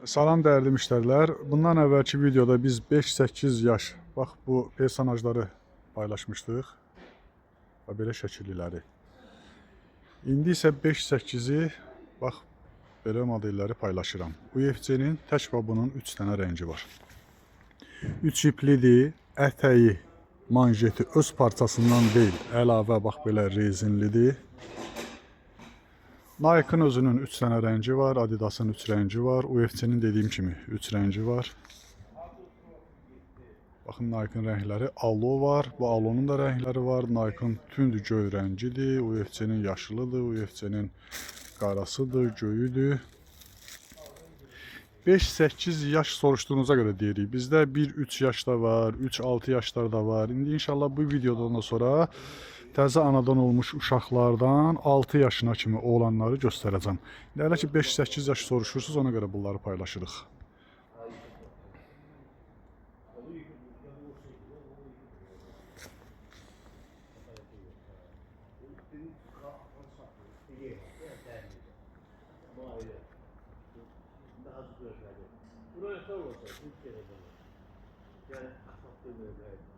Salam dəyərli müştərilər. Bundan əvvəlki videoda biz 5-8 yaş, bax bu personajları paylaşmışdıq. Və belə şəkilləri. İndi isə 5-8-i, bax belə modelləri paylaşıram. UFC-nin tək və bunun 3 dənə rəngi var. 3 iplidir, ətəyi, manjeti öz parçasından deyil, əlavə bax belə rezinlidir. Nike'ın özünün 3 dənə rəngi var, Adidas'ın 3 rəngi var, UFC-nin dediyim kimi 3 rəngi var. Baxın, Nike'ın rəngləri alo var, bu alonun da rəngləri var. Nike'ın tünd göy rəngidir, UFC-nin yaşılıdır, UFC-nin qarasıdır, göyüdür. 5-8 yaş soruşduğunuza görə deyirik. Bizdə 1-3 yaşda var, 3-6 yaşlarda var. İndi inşallah bu videodan sonra təzə anadan olmuş uşaqlardan 6 yaşına kimi olanları göstərəcəm. Hələ ki 5-8 yaş soruşursunuz, ona görə bunları paylaşırıq. Buraya sor olsa, Türkiye'de. Yani asfalt dönüyor.